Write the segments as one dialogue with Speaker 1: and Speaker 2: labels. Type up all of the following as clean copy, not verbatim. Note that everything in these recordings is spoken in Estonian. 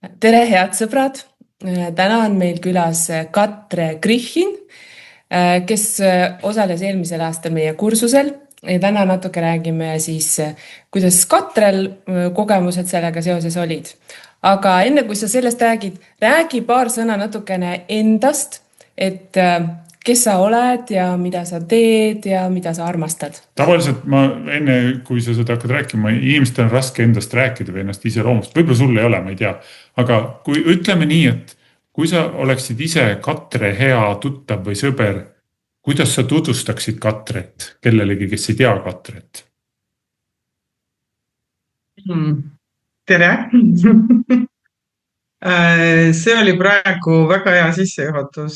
Speaker 1: Tere, head sõbrad! Täna on meil külas Katre Krihhin, kes osales eelmisel aastal meie kursusel ja täna natuke räägime siis, kuidas Katrel kogemused sellega seoses olid. Aga enne kui sa sellest räägid, räägi paar sõna natukene endast, et kes sa oled ja mida sa teed ja mida sa armastad?
Speaker 2: Tavaliselt ma enne, kui sa seda hakkad rääkima, inimestel on raske endast rääkida või ennast ise loomust. Võib-olla sul ei ole, ma ei tea. Aga kui ütleme nii, et kui sa oleksid ise Katre hea tuttav või sõber, kuidas sa tutvustaksid Katret kellelegi, kes ei tea Katret?
Speaker 3: Tere! See oli praegu väga hea sissejuhatus,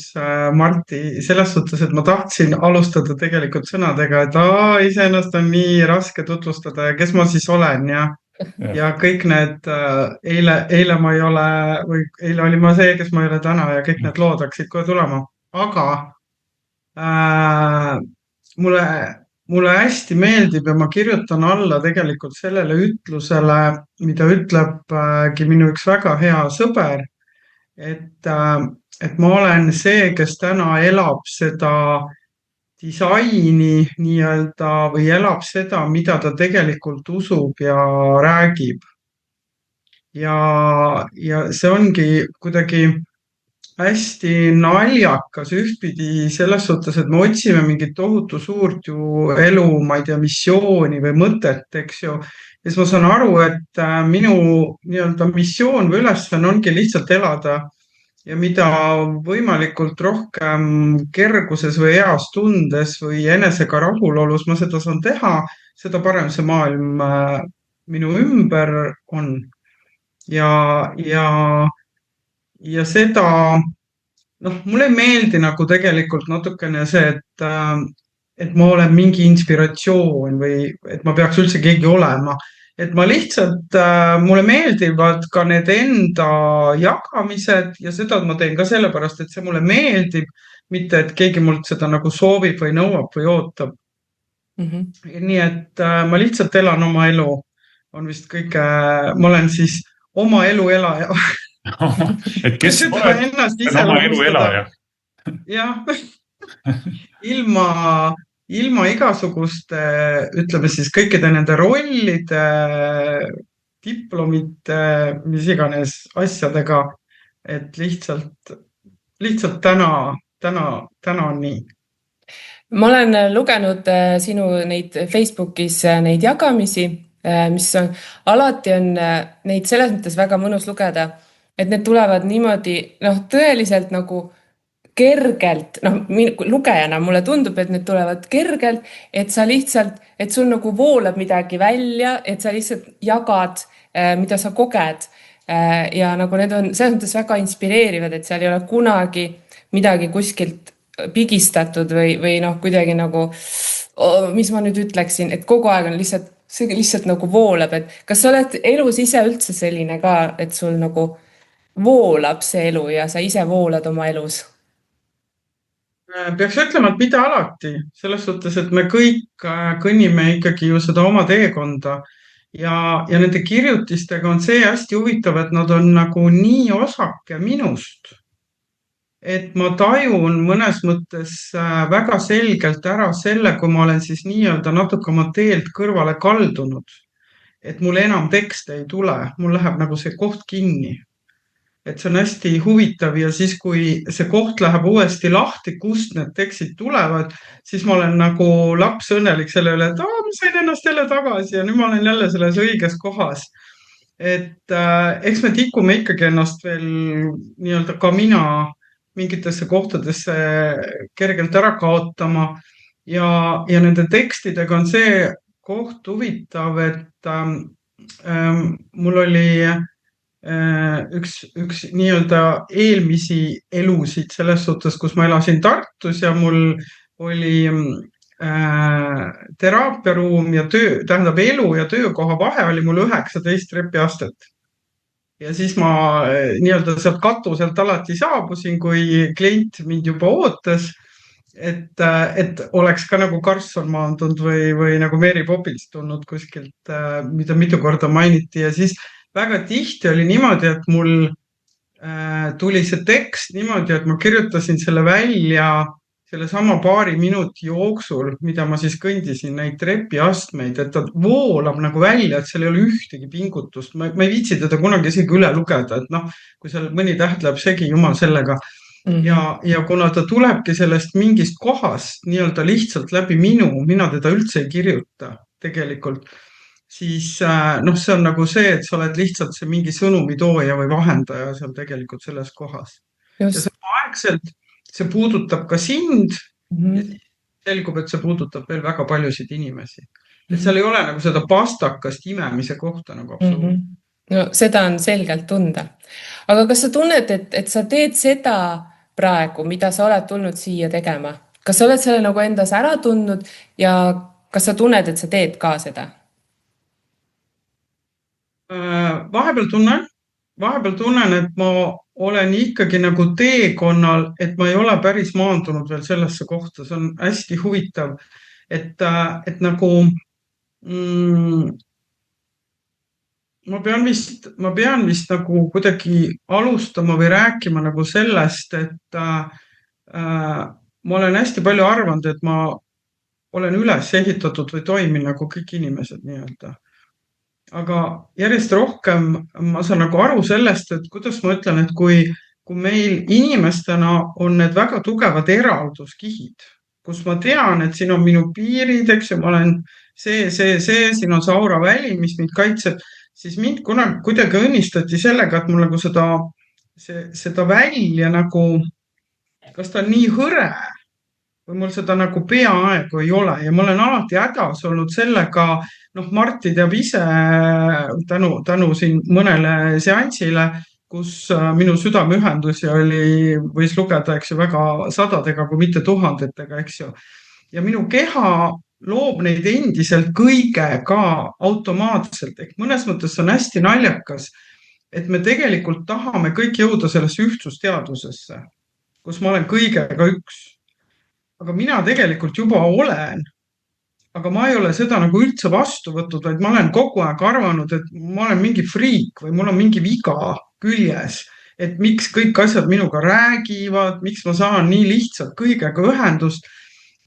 Speaker 3: Marti, selles suhtes, et ma tahtsin alustada tegelikult sõnadega, et iseennast on nii raske tutvustada ja kes ma siis olen ja kõik need, eile ma ei ole, või eile oli ma see, kes ma ei ole täna ja kõik need lood hakkasid kohe tulema. Aga mulle hästi meeldib ja ma kirjutan alla tegelikult sellele ütlusele, mida ütlebki minu üks väga hea sõber, et ma olen see, kes täna elab seda disaini nii-öelda või elab seda, mida ta tegelikult usub ja räägib. Ja see ongi kuidagi hästi naljakas ühtpidi selles suhtes, et me otsime mingit tohutu suurt ju elu, ma ei tea, missiooni või mõtet, eks ju. Ja siis ma saan aru, et minu nii-öelda missioon või ülesanne ongi lihtsalt elada ja mida võimalikult rohkem kerguses või heas tundes või enesega rahulolus ma seda saan teha, seda parem see maailm minu ümber on. Ja seda, mulle ei meeldi nagu tegelikult natukene see, et ma olen mingi inspiratsioon või et ma peaks üldse keegi olema. Et ma lihtsalt, mulle meeldivad ka need enda jagamised ja seda ma teen ka sellepärast, et see mulle meeldib, mitte et keegi mult seda nagu soovib või nõuab või ootab. Nii et ma lihtsalt elan oma elu, on vist kõige, ma olen siis oma elu elaja.
Speaker 2: Et kes oled oma elu elaja?
Speaker 3: Jah, ilma igasuguste, ütleme siis kõikide nende rollide, diplomite, mis iganes asjadega, et lihtsalt täna on nii.
Speaker 1: Ma olen lugenud sinu neid Facebookis neid jagamisi, mis on, alati on neid selles mõttes väga mõnus lugeda, et need tulevad niimoodi, tõeliselt nagu kergelt, lugejana mulle tundub, et need tulevad kergelt, et sa lihtsalt, et sul nagu voolab midagi välja, et sa lihtsalt jagad, mida sa koged ja nagu need on selles mõttes väga inspireerivad, et seal ei ole kunagi midagi kuskilt pigistatud või kuidagi nagu, mis ma nüüd ütleksin, et kogu aeg on lihtsalt nagu voolab, et kas sa oled elus ise üldse selline ka, et sul nagu voolab see elu ja sa ise voolad oma elus?
Speaker 3: Peaks ütlema, et mitte alati, selles suhtes, et me kõik kõnnime ikkagi ju seda oma teekonda ja nende kirjutistega on see hästi huvitav, et nad on nagu nii osake minust, et ma tajun mõnes mõttes väga selgelt ära selle, kui ma olen siis nii-öelda natuke oma teelt kõrvale kaldunud, et mul enam tekste ei tule, mul läheb nagu see koht kinni. Et see on hästi huvitav ja siis, kui see koht läheb uuesti lahti, kust need tekstid tulevad, siis ma olen nagu laps õnnelik selle üle, et ma sain ennast jälle tagasi ja nüüd ma olen jälle selles õiges kohas. Et eks me tikume ikkagi ennast veel nii-öelda ka mina mingitesse kohtadesse kergelt ära kaotama ja nende tekstidega on see koht huvitav, et mul oli üks nii-öelda eelmisi elusid selles suhtes, kus ma elasin Tartus ja mul oli teraapiaruum ja tähendab elu ja töökoha vahe oli mul 19 trepiastet. Ja siis ma nii-öelda sealt katuselt alati saabusin, kui klient mind juba ootas, et oleks ka nagu Karlsson maandunud või nagu Mary Poppins tulnud kuskilt, mida mitu korda mainiti ja siis väga tihti oli niimoodi, et mul tuli see tekst niimoodi, et ma kirjutasin selle välja selle sama paari minuti jooksul, mida ma siis kõndisin neid trepiastmeid, et ta voolab nagu välja, et seal ei ole ühtegi pingutust. Ma ei viitsi teda kunagi isegi üle lugeda, et noh, kui seal mõni täht läheb segi, jumal sellega. Ja kuna ta tulebki sellest mingist kohast nii-öelda lihtsalt läbi mina teda üldse ei kirjuta tegelikult, siis noh, see on nagu see, et sa oled lihtsalt see mingi sõnumitooja või vahendaja seal tegelikult selles kohas. Ja
Speaker 1: Just.
Speaker 3: samaaegselt see puudutab ka sind
Speaker 1: Mhm.
Speaker 3: ja siis selgub, et see puudutab veel väga paljusid inimesi. Et seal ei ole nagu seda pastakast imemise kohta nagu absoluutselt.
Speaker 1: No seda on selgelt tunda. Aga kas sa tunned, et sa teed seda praegu, mida sa oled tulnud siia tegema? Kas sa oled selle nagu endas ära tundnud ja kas sa tunned, et sa teed ka seda?
Speaker 3: Vahepeal tunnen, et ma olen ikkagi nagu teekonnal, et ma ei ole päris maandunud veel sellesse kohta. See on hästi huvitav, et nagu ma pean vist nagu kuidagi alustama või rääkima nagu sellest, et ma olen hästi palju arvanud, et ma olen üles ehitatud või toimin nagu kõik inimesed nii-öelda. Aga järjest rohkem ma saan nagu aru sellest, et kuidas ma ütlen, et kui meil inimestena on need väga tugevad eralduskihid, kus ma tean, et siin on minu piirid, eks ju, ma olen see, siin on see aura väli, mis mind kaitseb, siis mind kuidagi õnnistati sellega, et mul nagu seda välja nagu, kas ta on nii hõre või mul seda nagu peaaegu ei ole ja ma olen alati hädas olnud sellega, noh, Martti teab ise tänu siin mõnele seansile, kus minu südameühendusi võis lugeda, eks ju, väga sadadega, kui mitte tuhandetega, eks ju. Ja minu keha loob neid endiselt kõigega automaatselt, ehk mõnes mõttes on hästi naljakas, et me tegelikult tahame kõik jõuda sellesse ühtsusteadvusesse, kus ma olen kõigega üks. Aga mina tegelikult juba olen, aga ma ei ole seda nagu üldse vastu võtnud, vaid ma olen kogu aeg arvanud, et ma olen mingi friik või mul on mingi viga küljes, et miks kõik asjad minuga räägivad, miks ma saan nii lihtsalt kõigega ühendust.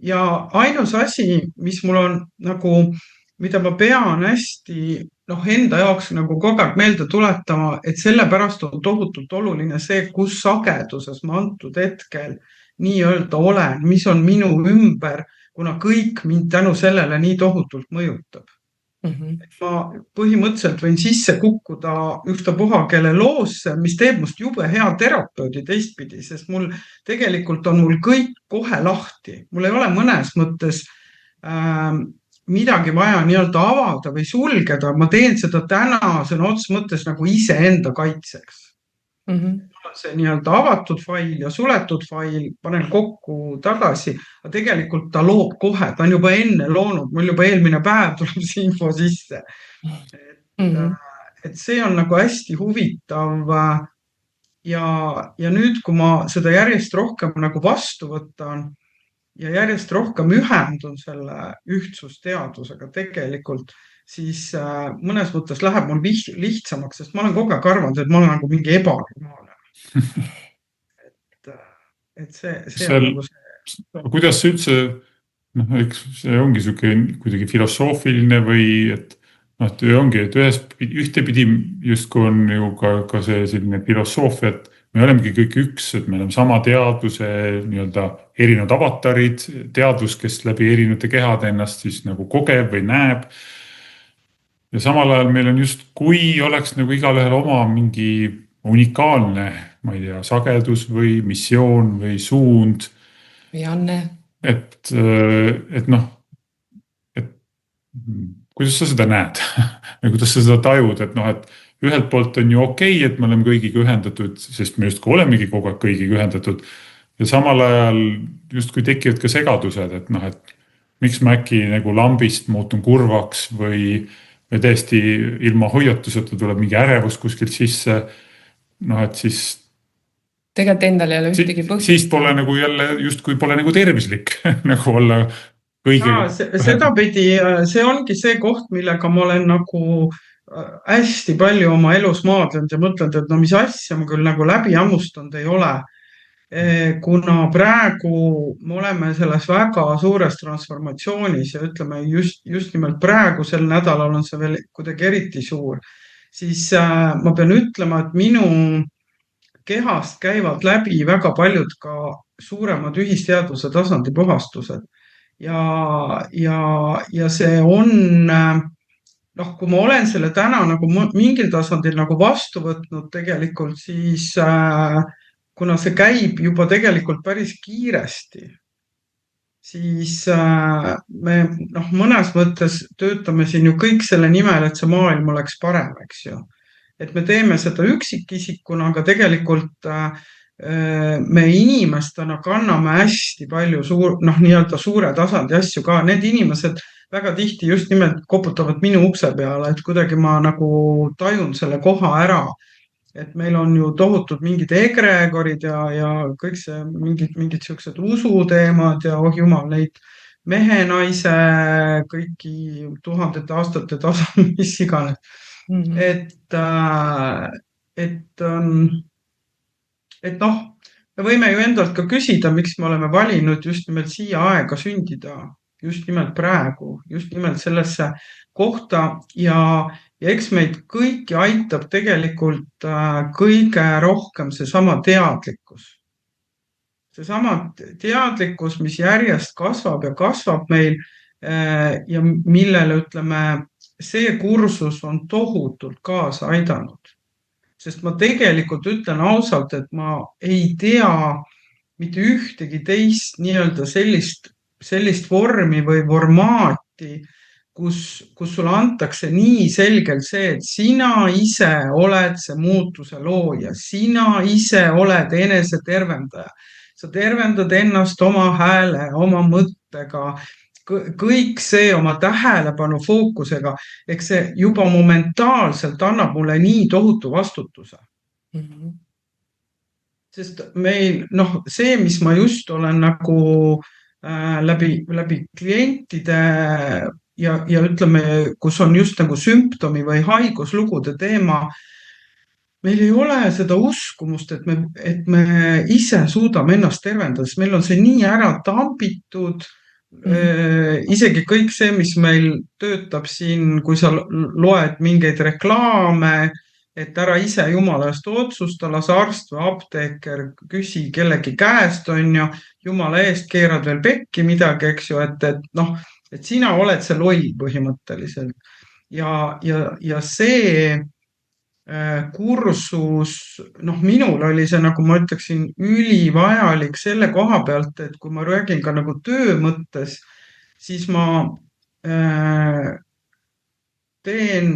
Speaker 3: Ja ainus asi, mis mul on nagu, mida ma pean hästi enda jaoks nagu kogu aeg meelde tuletama, et sellepärast on tohutult oluline see, kus sageduses ma antud hetkel nii-öelda olen, mis on minu ümber, kuna kõik mind tänu sellele nii tohutult mõjutab. Ma põhimõtteliselt võin sisse kukkuda ühtapuha kelle loosse, mis teeb must jube hea terapeudi teistpidi, sest tegelikult on mul kõik kohe lahti. Mul ei ole mõnes mõttes midagi vaja nii-öelda avada või sulgeda. Ma teen seda täna sõna otseses mõttes nagu iseenda kaitseks. See nii-öelda avatud fail ja suletud fail panen kokku tagasi, aga tegelikult ta loob kohe, ta on juba enne loonud, mul juba eelmine päev tuleb see info sisse. Et see on nagu hästi huvitav ja nüüd, kui ma seda järjest rohkem nagu vastu võtan ja järjest rohkem ühendun selle ühtsusteadvusega tegelikult, siis mõnes mõttes läheb mul lihtsamaks, sest ma olen kogu aeg arvanud, et ma olen nagu mingi ebanormaalne. Et see on nagu see.
Speaker 2: Kuidas see üldse, eks see ongi kuidagi filosoofiline või et ongi, et ühtepidi justkui on ju ka see selline filosoofia, et me olemegi kõik üks, et me oleme sama teadvuse nii-öelda erinevad avatarid, teadvus, kes läbi erinevate kehade ennast siis nagu kogeb või näeb. Ja samal ajal meil on just, kui oleks nagu igalühel oma mingi unikaalne, ma ei tea, sagedus või missioon või suund.
Speaker 1: Või Anne.
Speaker 2: Et kuidas sa seda näed? Ja kuidas sa seda tajud, et ühelt poolt on ju okei, et me oleme kõigiga ühendatud, sest me justkui olemegi kogu aeg kõigiga ühendatud. Ja samal ajal justkui tekivad ka segadused, et miks ma äkki nagu lambist muutun kurvaks või täiesti ilma hoiatuseta tuleb mingi ärevus kuskilt sisse. Et siis
Speaker 1: tegelikult endal ei ole ühtegi põhjust.
Speaker 2: Siis pole nagu jälle justkui pole nagu tervislik nagu olla kõige.
Speaker 3: Sedapidi, see ongi see koht, millega ma olen nagu hästi palju oma elus maadlenud ja mõtlenud, et no mis asja ma küll nagu läbi hammustanud ei ole. Kuna praegu me oleme selles väga suures transformatsioonis ja ütleme just nimelt praegusel nädalal on see veel kuidagi eriti suur, siis ma pean ütlema, et minu kehast käivad läbi väga paljud ka suuremad ühisteadvuse tasandi puhastused. Ja see on, kui ma olen selle täna nagu mingil tasandil nagu vastu võtnud tegelikult, siis kuna see käib juba tegelikult päris kiiresti, siis me mõnes mõttes töötame siin ju kõik selle nimel, et see maailm oleks parem, eks ju. Et me teeme seda üksikisikuna, aga tegelikult me inimestena kanname hästi palju nii-öelda suure tasandi asju ka. Need inimesed väga tihti just nimelt koputavad minu ukse peale, et kuidagi ma nagu tajun selle koha ära. Et meil on ju tohutud mingid egregorid ja kõik see mingid siuksed usuteemad ja oh jumal, neid mehe, naise, kõiki tuhandete aastate tasand, mis iganes. Et me võime ju endalt ka küsida, miks me oleme valinud just nimelt siia aega sündida, just nimelt praegu, just nimelt sellesse kohta ja eks meid kõiki aitab tegelikult kõige rohkem seesama teadlikkus. Seesama teadlikkus, mis järjest kasvab ja kasvab meil ja millele ütleme, see kursus on tohutult kaasa aidanud. Sest ma tegelikult ütlen ausalt, et ma ei tea mitte ühtegi teist nii-öelda sellist vormi või formaati, kus sulle antakse nii selgelt see, et sina ise oled see muutuse looja, sina ise oled enese tervendaja. Sa tervendad ennast oma hääle, oma mõttega, kõik see oma tähelepanu fookusega, eks see juba momentaalselt annab mulle nii tohutu vastutuse. Sest meil, see, mis ma just olen nagu läbi klientide ja ütleme, kus on just nagu sümptomi või haiguslugude teema, meil ei ole seda uskumust, et me ise suudame ennast tervendada, sest meil on see nii ära tambitud, isegi kõik see, mis meil töötab siin, kui sa loed mingeid reklaame, et ära ise jumala eest otsusta, lase arst või apteeker, küsi kellegi käest, on ju, jumala eest keerad veel pekki midagi, eks ju, et sina oled see loll põhimõtteliselt. Ja see kursus, minul oli see, nagu ma ütleksin, ülivajalik selle koha pealt, et kui ma räägin ka nagu töö mõttes, siis ma teen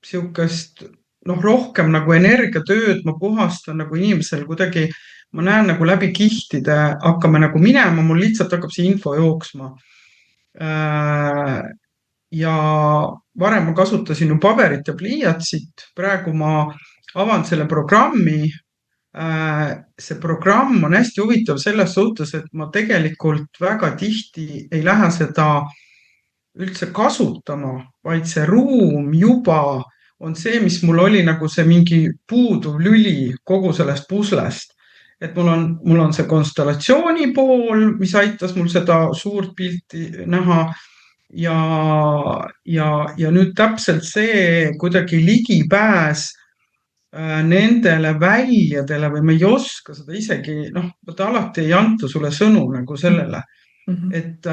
Speaker 3: siukest rohkem nagu energiatööd, ma puhastan nagu inimesel kuidagi, ma näen nagu läbi kihtide, hakkame nagu minema, mul lihtsalt hakkab see info jooksma. Ja varem ma kasutasin ju paberit ja pliiatsit, praegu ma avan selle programmi. See programm on hästi huvitav selles suhtes, et ma tegelikult väga tihti ei lähe seda üldse kasutama, vaid see ruum juba on see, mis mul oli nagu see mingi puuduv lüli kogu sellest puslest. Et mul on see konstellatsiooni pool, mis aitas mul seda suurt pilti näha ja nüüd täpselt see kuidagi ligipääs nendele väljadele või me ei oska seda isegi, alati ei anta sulle sõnu nagu sellele. Et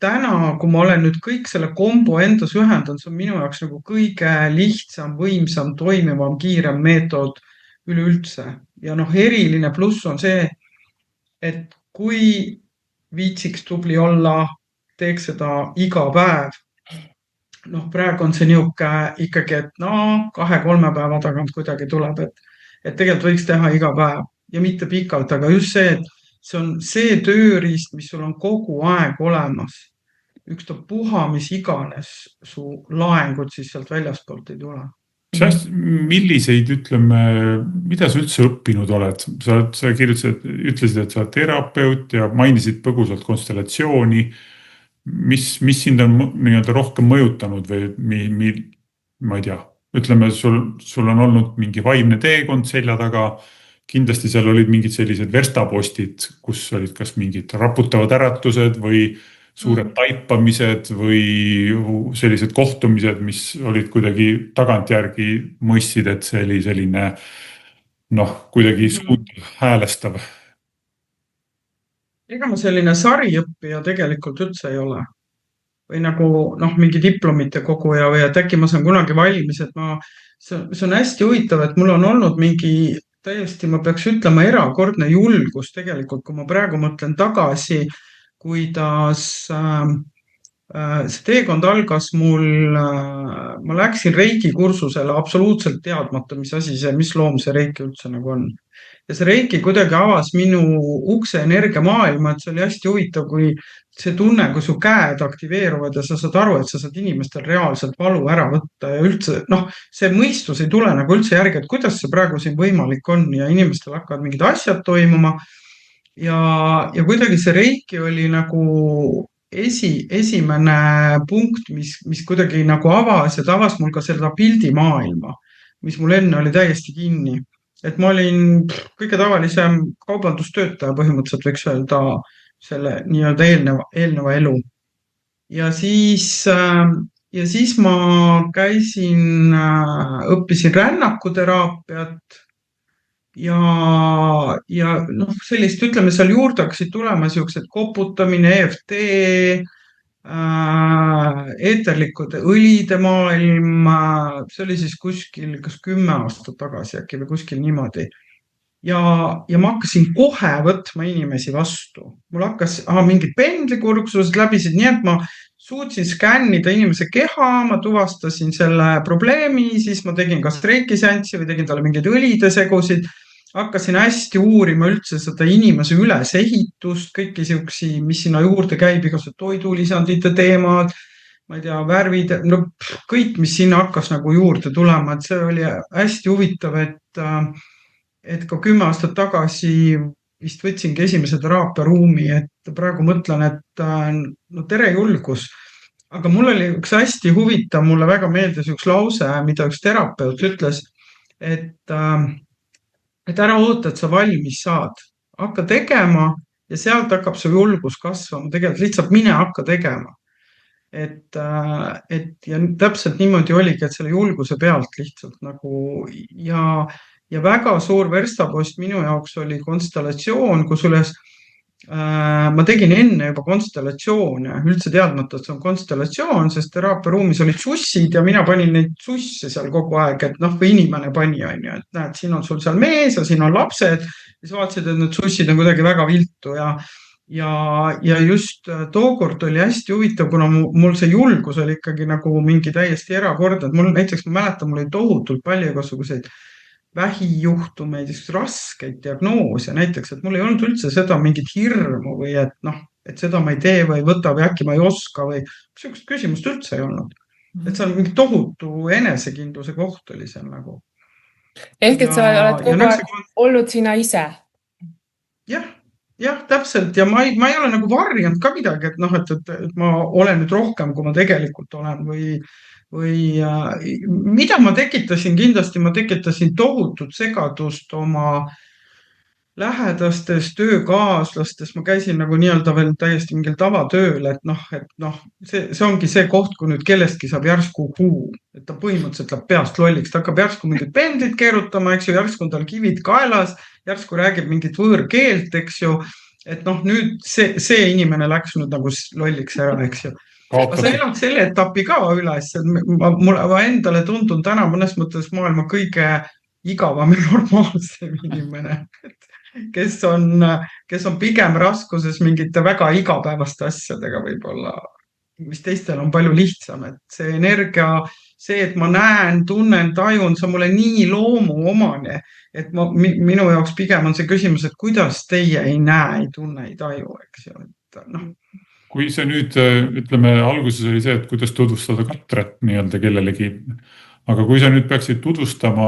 Speaker 3: täna, kui ma olen nüüd kõik selle kombo endas ühendanud, see on minu jaoks nagu kõige lihtsam, võimsam, toimivam, kiirem meetod üleüldse. Ja eriline pluss on see, et kui viitsiks tubli olla, teeks seda iga päev. Praegu on see niuke ikkagi, et 2-3 päeva tagant kuidagi tuleb, et tegelikult võiks teha iga päev ja mitte pikalt, aga just see, et see on see tööriist, mis sul on kogu aeg olemas. Ükstapuha, mis iganes su laengud siis sealt väljaspoolt ei tule.
Speaker 2: Milliseid, ütleme, mida sa üldse õppinud oled? Sa ütlesid, et sa oled terapeut ja mainisid põgusalt konstellatsiooni. Mis sind on nii-öelda rohkem mõjutanud või ma ei tea, ütleme, sul on olnud mingi vaimne teekond selja taga, kindlasti seal olid mingid sellised verstapostid, kus olid kas mingid raputavad äratused või suured taipamised või sellised kohtumised, mis olid kuidagi tagantjärgi mõistsid, et see oli selline kuidagi suund häälestav.
Speaker 3: Ega ma selline sariõppija tegelikult üldse ei ole. Või nagu mingi diplomite koguja või et äkki ma saan kunagi valmis, et see on hästi huvitav, et mul on olnud mingi täiesti, ma peaks ütlema, erakordne julgus tegelikult, kui ma praegu mõtlen tagasi, kuidas see teekond algas mul, ma läksin reiki kursusele absoluutselt teadmata, mis asi see, mis loom see reiki üldse nagu on. Ja see reiki kuidagi avas minu ukse energiamaailma, et see oli hästi huvitav, kui see tunne, kui su käed aktiveeruvad ja sa saad aru, et sa saad inimestel reaalselt valu ära võtta ja üldse, see mõistus ei tule nagu üldse järgi, et kuidas see praegu siin võimalik on ja inimestel hakkavad mingid asjad toimuma. Ja kuidagi see reiki oli nagu esimene punkt, mis kuidagi nagu avas ja ta avas mul ka seda pildimaailma, mis mul enne oli täiesti kinni. Et ma olin kõige tavalisem kaubandustöötaja põhimõtteliselt võiks öelda selle nii-öelda eelneva elu. Ja siis ma käisin, õppisin rännakuteraapiat ja sellist, ütleme, seal juurde hakkasid tulema siuksed koputamine, EFT, eeterlikud õlide maailm, see oli siis kuskil kas 10 aastat tagasi äkki või kuskil niimoodi. Ja ma hakkasin kohe võtma inimesi vastu. Mul hakkas mingid pendlikursused läbisid, nii et ma suutsin skännida inimese keha, ma tuvastasin selle probleemi, siis ma tegin kas reikiseanssi või tegin talle mingeid õlidesegusid. Hakkasin hästi uurima üldse seda inimese ülesehitust, kõiki siuksi, mis sinna juurde käib, igasugused toidulisandite teemad, ma ei tea, värvid, kõik, mis sinna hakkas nagu juurde tulema, et see oli hästi huvitav, et ka 10 aastat tagasi vist võtsingi esimese teraapiaruumi, et praegu mõtlen, et tere julgus. Aga mul oli üks hästi huvitav, mulle väga meeldis üks lause, mida üks terapeut ütles, et ära oota, et sa valmis saad. Hakka tegema ja sealt hakkab su julgus kasvama. Tegelikult lihtsalt mine hakka tegema. Ja täpselt niimoodi oligi, et selle julguse pealt lihtsalt nagu ja väga suur verstapost minu jaoks oli konstellatsioon, kus üles ma tegin enne juba konstellatsioone, üldse teadmata, et see on konstellatsioon, sest teraapiaruumis olid sussid ja mina panin neid susse seal kogu aeg, et või inimene pani, on ju, et näed, siin on sul seal mees ja siin on lapsed, siis vaatasid, et need sussid on kuidagi väga viltu ja just tookord oli hästi huvitav, kuna mul see julgus oli ikkagi nagu mingi täiesti erakordne, et mul näiteks, ma mäletan, mul oli tohutult palju igasuguseid vähijuhtumeid, raskeid diagnoose näiteks, et mul ei olnud üldse seda mingit hirmu või et seda ma ei tee või võta või äkki ma ei oska või sellist küsimust üldse ei olnud. Et see on mingi tohutu enesekindluse koht oli see nagu.
Speaker 1: Ehk et sa oled kogu aeg olnud sina ise?
Speaker 3: Jah, täpselt ja ma ei ole nagu varjanud ka midagi, et ma olen nüüd rohkem, kui ma tegelikult olen või mida ma tekitasin, kindlasti ma tekitasin tohutut segadust oma lähedastes, töökaaslastes, ma käisin nagu nii-öelda veel täiesti mingil tavatööl, et see ongi see koht, kui nüüd kellestki saab järsku kuu, et ta põhimõtteliselt läheb peast lolliks, ta hakkab järsku mingid pendlid keerutama, eks ju, järsku on tal kivid kaelas, järsku räägib mingit võõrkeelt, eks ju, et nüüd see inimene läks nüüd nagu lolliks ära, eks ju. Ma sa elad selle etapi ka üles, et ma endale tundun täna mõnes mõttes maailma kõige igavam ja normaalsem inimene, kes on pigem raskuses mingite väga igapäevaste asjadega võib-olla, mis teistel on palju lihtsam, et see energia, see, et ma näen, tunnen, tajun, see on mulle nii loomuomane, et minu jaoks pigem on see küsimus, et kuidas teie ei näe, ei tunne, ei taju, eks ju, et
Speaker 2: Kui see nüüd, ütleme, alguses oli see, et kuidas tutvustada katret nii-öelda kellelegi, aga kui sa nüüd peaksid tutvustama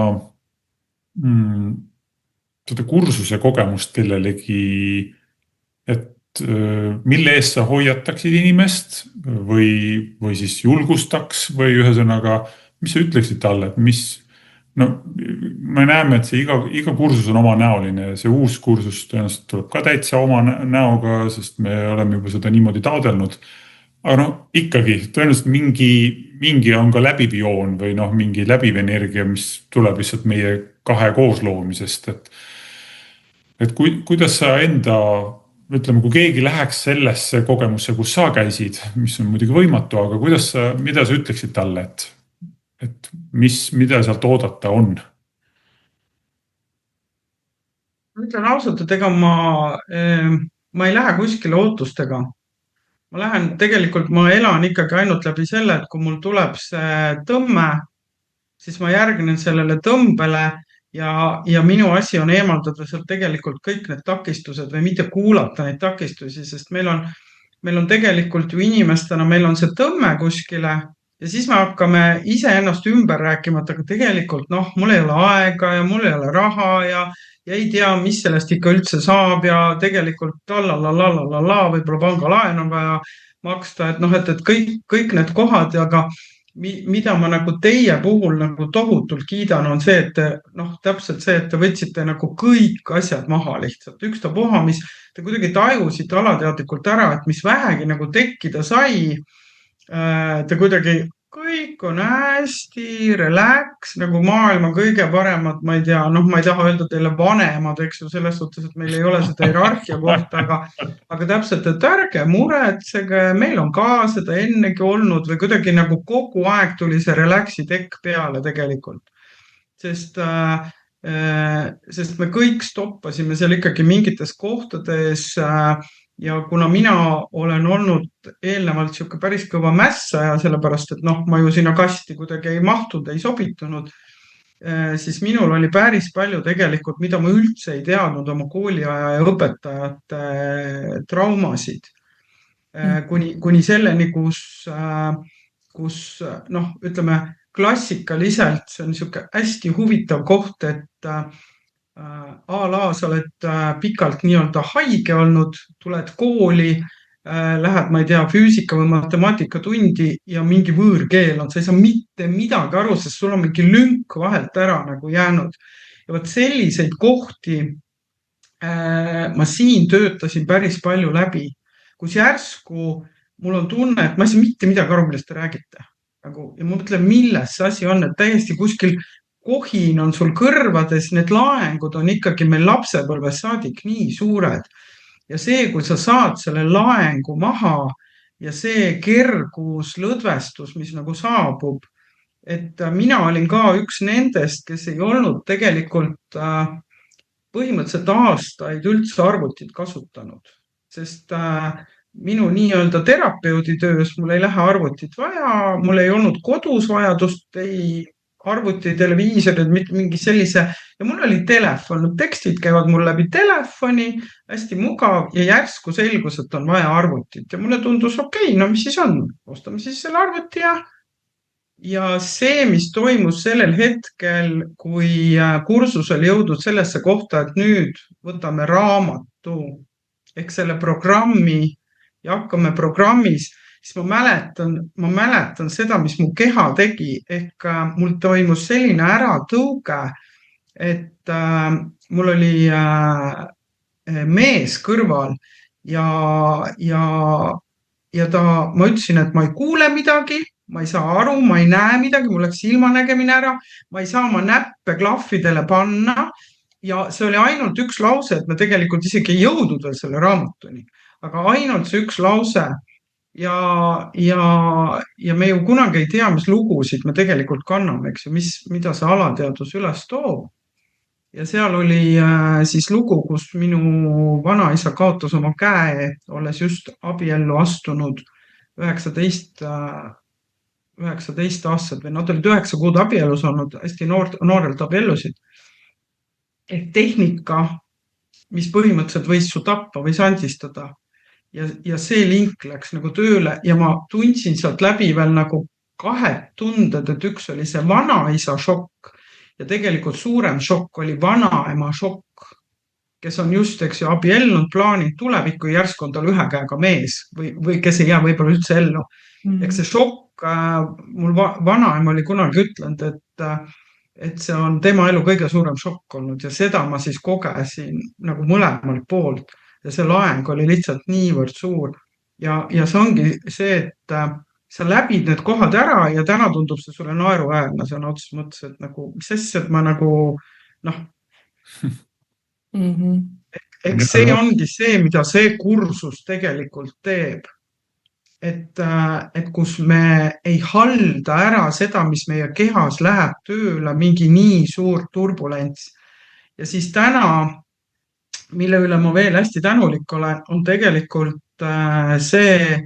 Speaker 2: seda kursuse kogemust kellelegi, et mille eest sa hoiataksid inimest või siis julgustaks või ühesõnaga, mis sa ütleksid talle, et no me näeme, et see iga kursus on omanäoline ja see uus kursus tõenäoliselt tuleb ka täitsa oma näoga, sest me oleme juba seda niimoodi taodelnud. Aga no ikkagi tõenäoliselt mingi on ka läbiv joon või mingi läbiv energia, mis tuleb lihtsalt meie kahe koosloomisest, et kuidas sa ütleme, kui keegi läheks sellesse kogemusse, kus sa käisid, mis on muidugi võimatu, aga mida sa ütleksid talle, et mida sealt oodata on?
Speaker 3: Ma ütlen ausalt, et ega ma ei lähe kuskile ootustega. Ma elan ikkagi ainult läbi selle, et kui mul tuleb see tõmme, siis ma järgnen sellele tõmbele ja minu asi on eemaldada sealt tegelikult kõik need takistused või mitte kuulata neid takistusi, sest meil on tegelikult ju inimestena, meil on see tõmme kuskile ja siis me hakkame iseennast ümber rääkima, et aga tegelikult mul ei ole aega ja mul ei ole raha ja ei tea, mis sellest ikka üldse saab ja tegelikult võib-olla pangalaen on vaja maksta, et kõik need kohad, aga mida ma nagu teie puhul nagu tohutult kiidan, on see, et täpselt see, et te võtsite nagu kõik asjad maha lihtsalt. Ükstapuha, mis te kuidagi tajusite alateadlikult ära, et mis vähegi nagu tekkida sai, te kuidagi kõik on hästi relax, nagu maailma kõige paremad, ma ei tea, ma ei taha öelda teile vanemad, eks ju, selles suhtes, et meil ei ole seda hierarhia kohta, aga täpselt, et ärge muretsege, meil on ka seda ennegi olnud või kuidagi nagu kogu aeg tuli see relaxi tekk peale tegelikult. Sest me kõik stoppasime seal ikkagi mingites kohtades ja kuna mina olen olnud eelnevalt siuke päris kõva mässaja, sellepärast, et ma ju sinna kasti kuidagi ei mahtunud, ei sobitunud, siis minul oli päris palju tegelikult, mida ma üldse ei teadnud oma kooliaja ja õpetajate traumasid. Kuni selleni, kus ütleme, klassikaliselt see on siuke hästi huvitav koht, et sa oled pikalt nii-öelda haige olnud, tuled kooli, lähed, ma ei tea, füüsika või matemaatika tundi ja mingi võõrkeel on, sa ei saa mitte midagi aru, sest sul on mingi lünk vahelt ära nagu jäänud. Ja võt selliseid kohti ma siin töötasin päris palju läbi, kus järsku mul on tunne, et ma ei saa mitte midagi aru, millest te räägite. Ja ma mõtlen, milles see asi on, et täiesti kuskil kohin on sul kõrvades, need laengud on ikkagi meil lapsepõlves saadik nii suured. Ja see, kui sa saad selle laengu maha ja see kergus, lõdvestus, mis nagu saabub, et mina olin ka üks nendest, kes ei olnud tegelikult põhimõtteliselt aastaid üldse arvutit kasutanud, sest minu nii-öelda terapeudi töös mul ei lähe arvutit vaja, mul ei olnud kodus vajadust, ei arvuti, televiisorid, mingi sellise ja mul oli telefon, tekstid käivad mul läbi telefoni, hästi mugav ja järsku selgus, et on vaja arvutit ja mulle tundus okei, mis siis on, ostame siis selle arvuti ja see, mis toimus sellel hetkel, kui kursus oli jõudnud sellesse kohta, et nüüd võtame raamatu ehk selle programmi ja hakkame programmis, siis ma mäletan seda, mis mu keha tegi, ehk mul toimus selline äratõuge, et mul oli mees kõrval ja ma ütlesin, et ma ei kuule midagi, ma ei saa aru, ma ei näe midagi, mul läks silmanägemine ära, ma ei saa oma näppe klahvidele panna ja see oli ainult üks lause, et me tegelikult isegi ei jõudnud veel selle raamatuni, aga ainult see üks lause. Ja me ju kunagi ei tea, mis lugusid me tegelikult kanname, eks ju, mida see alateadus üles toob. Ja seal oli siis lugu, kus minu vanaisa kaotas oma käe, olles just abiellu astunud 19 aastat või nad olid 9 kuud abielus olnud, hästi noorelt abiellusid. Ehk tehnika, mis põhimõtteliselt võis su tappa või sandistada. Ja see link läks nagu tööle ja ma tundsin sealt läbi veel nagu 2 tunded, et üks oli see vanaisa šokk ja tegelikult suurem šokk oli vanaema šokk, kes on just, eks ju, abiellunud, plaaninud tulevikku ja järsku on tal ühe käega mees või kes ei jää võib-olla üldse ellu. Eks see šokk, mul vanaema oli kunagi ütlenud, et see on tema elu kõige suurem šokk olnud ja seda ma siis kogesin nagu mõlemalt poolt ja see laeng oli lihtsalt niivõrd suur. Ja see ongi see, et sa läbid need kohad ära ja täna tundub see sulle naeruväärne sõna otseses mõttes, et nagu, mis asja, et ma nagu noh, eks see ongi see, mida see kursus tegelikult teeb. Et kus me ei halda ära seda, mis meie kehas läheb tööle, mingi nii suur turbulents. Ja siis täna, mille üle ma veel hästi tänulik olen, on tegelikult see,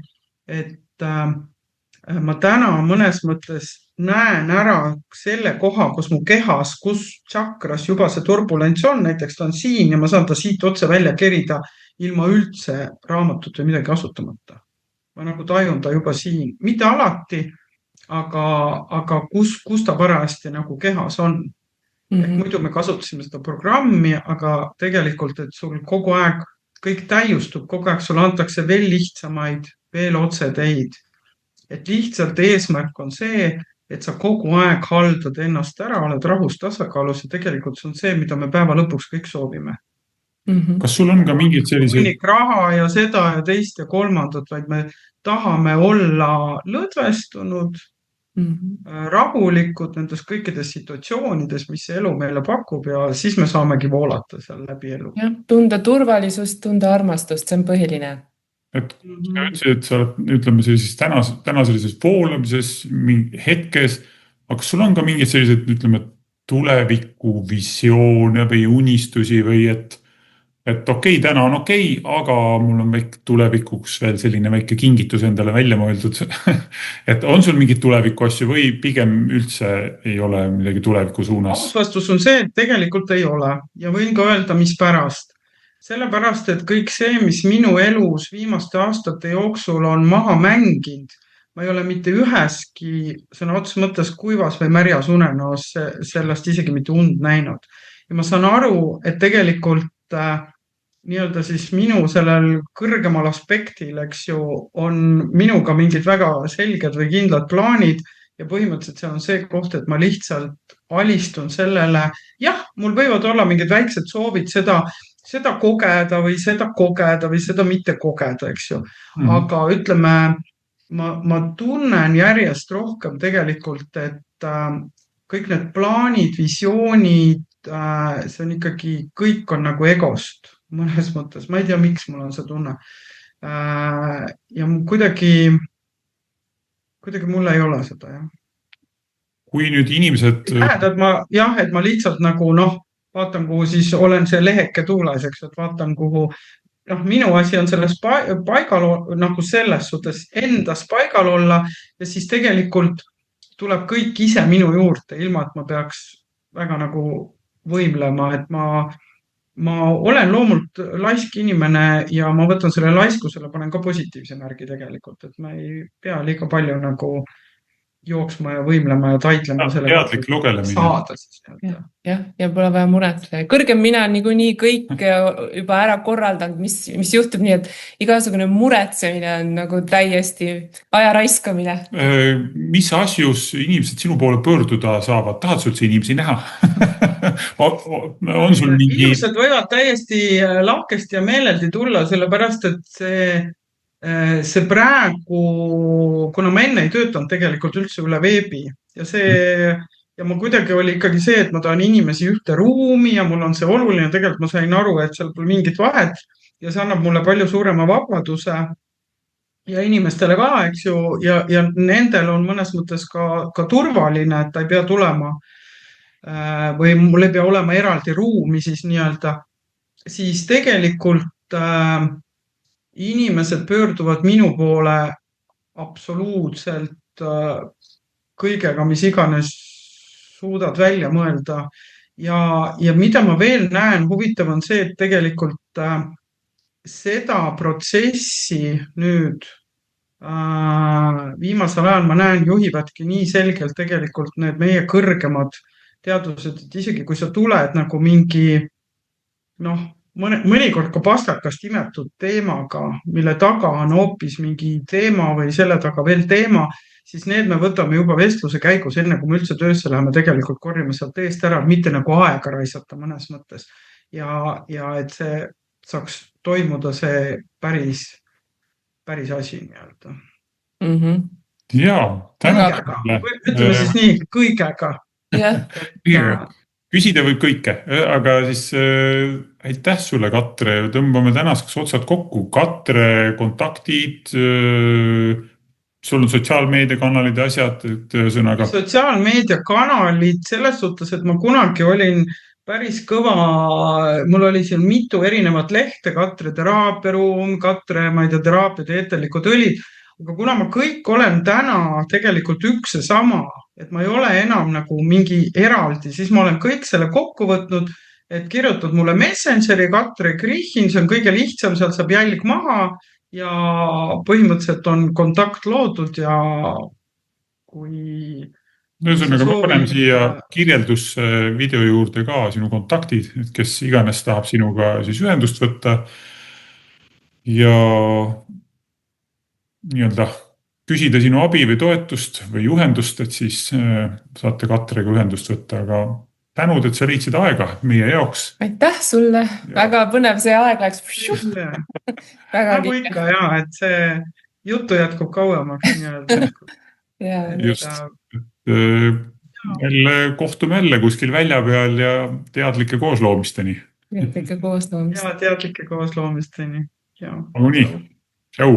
Speaker 3: et ma täna mõnes mõttes näen ära selle koha, kus mu kehas, kus tšakras juba see turbulents on, näiteks ta on siin ja ma saan ta siit otse välja kerida ilma üldse raamatut või midagi kasutamata. Ma nagu tajun ta juba siin, mitte alati, aga kus ta parajasti nagu kehas on. Ehk muidu me kasutasime seda programmi, aga tegelikult, et sul kogu aeg kõik täiustub, kogu aeg sulle antakse veel lihtsamaid, veel otseteid. Et lihtsalt eesmärk on see, et sa kogu aeg haldad ennast ära, oled rahus tasakaalus ja tegelikult see on see, mida me päeva lõpuks kõik soovime.
Speaker 2: Kas sul on ka mingid sellised...
Speaker 3: Kõnik raha ja seda ja teist ja kolmandat, vaid me tahame olla lõdvestunud, rahulikud nendes kõikides situatsioonides, mis see elu meile pakub ja siis me saamegi voolata seal läbi elu.
Speaker 1: Ja, tunda turvalisust, tunda armastust, see on põhiline.
Speaker 2: Et sa ütlesid, et sa oled, ütleme sellises täna sellises voolamises hetkes, aga sul on ka mingid sellised, ütleme, tuleviku visioone või unistusi või et okei, täna on okei, aga mul on väike tulevikuks veel selline väike kingitus endale välja mõeldud. Et on sul mingid tuleviku asju või pigem üldse ei ole midagi tuleviku suunas?
Speaker 3: Vastus on see, et tegelikult ei ole ja võin ka öelda, mis pärast. Sellepärast, et kõik see, mis minu elus viimaste aastate jooksul on maha mänginud, ma ei ole mitte üheski sõna otseses mõttes kuivas või märjas unenäos sellest isegi mitte und näinud. Ja ma saan aru, et tegelikult nii-öelda siis minu sellel kõrgemal aspektil, eks ju, on minuga mingid väga selged või kindlad plaanid ja põhimõtteliselt see on see koht, et ma lihtsalt alistun sellele. Jah, mul võivad olla mingid väiksed soovid seda kogeda või seda mitte kogeda, eks ju. Aga ütleme, ma tunnen järjest rohkem tegelikult, et kõik need plaanid, visioonid, see on ikkagi, kõik on nagu egost mõnes mõttes. Ma ei tea, miks mul on see tunne. Ja kuidagi mul ei ole seda, jah.
Speaker 2: Kui nüüd inimesed...
Speaker 3: Et ma lihtsalt nagu, vaatan, kuhu siis olen see leheke tuules, eks, et vaatan, kuhu minu asi on selles paigal, nagu selles suhtes endas paigal olla ja siis tegelikult tuleb kõik ise minu juurde, ilma et ma peaks väga nagu võimlema, et ma olen loomult laisk inimene ja ma võtan selle laiskusele, panen ka positiivse märgi tegelikult, et ma ei pea liiga palju nagu jooksma ja võimlema ja taidlema selle
Speaker 2: teadlik lugelemine.
Speaker 3: Saada siis.
Speaker 1: Ja pole vaja muretseda. Kõrgem mina on niikuinii kõik juba ära korraldanud, mis juhtub, nii et igasugune muretsemine on nagu täiesti aja raiskamine.
Speaker 2: Mis asjus inimesed sinu poole pöörduda saavad? Tahad sul see inimesi näha? On sul mingi...
Speaker 3: Inimesed võivad täiesti lahkesti ja meeleldi tulla, sellepärast, et see praegu, kuna ma enne ei töötanud tegelikult üldse üle veebi ja ma kuidagi oli ikkagi see, et ma tahan inimesi ühte ruumi ja mul on see oluline, tegelikult ma sain aru, et seal pole mingit vahet ja see annab mulle palju suurema vabaduse ja inimestele ka, eks ju, ja nendel on mõnes mõttes ka turvaline, et ta ei pea tulema või mul ei pea olema eraldi ruumi siis nii-öelda, siis tegelikult inimesed pöörduvad minu poole absoluutselt kõigega, mis iganes suudad välja mõelda. Ja mida ma veel näen, huvitav on see, et tegelikult seda protsessi nüüd viimasel ajal ma näen, juhivadki nii selgelt tegelikult need meie kõrgemad teadused, et isegi kui sa tuled nagu mingi mõnikord ka pastakast imetud teemaga, mille taga on hoopis mingi teema või selle taga veel teema, siis need me võtame juba vestluse käigus, enne kui me üldse töösse läheme, tegelikult korjame sealt eest ära, mitte nagu aega raisata mõnes mõttes. Ja et see saaks toimuda see päris asi nii-öelda.
Speaker 2: Jaa, tänu
Speaker 3: Kõigega. Ütleme siis nii, kõigega.
Speaker 1: jah,
Speaker 2: Küsida võib kõike, aga siis aitäh sulle, Katre, tõmbame tänaseks otsad kokku. Katre kontaktid, sul on sotsiaalmeediakanalid ja asjad, et ühesõnaga.
Speaker 3: Sotsiaalmeediakanalid selles suhtes, et ma kunagi olin päris kõva, mul oli siin mitu erinevat lehte, Katre teraapiaruum, Katre, ma ei tea, teraapiad ja eeterlikud õlid, aga kuna ma kõik olen täna tegelikult üks ja sama, et ma ei ole enam nagu mingi eraldi, siis ma olen kõik selle kokku võtnud, et kirjutad mulle Messengeri Katre Krichin, see on kõige lihtsam, seal saab jälg maha ja põhimõtteliselt on kontakt loodud ja kui...
Speaker 2: Ühesõnaga, ma panen siia kirjeldusse video juurde ka sinu kontaktid, et kes iganes tahab sinuga siis ühendust võtta ja nii-öelda küsida sinu abi või toetust või juhendust, et siis saate Katrega ühendust võtta, aga tänud, et sa leidsid aega meie jaoks.
Speaker 1: Aitäh sulle, väga põnev, see aeg läks.
Speaker 3: Nagu ikka jaa, et see juttu jätkub kauemaks nii-öelda.
Speaker 2: Just, kohtume jälle kuskil välja peal ja teadlike koosloomisteni.
Speaker 1: Teadlike koosloomisteni.
Speaker 3: Ja teadlike koosloomisteni.
Speaker 2: Aga nii, tšau!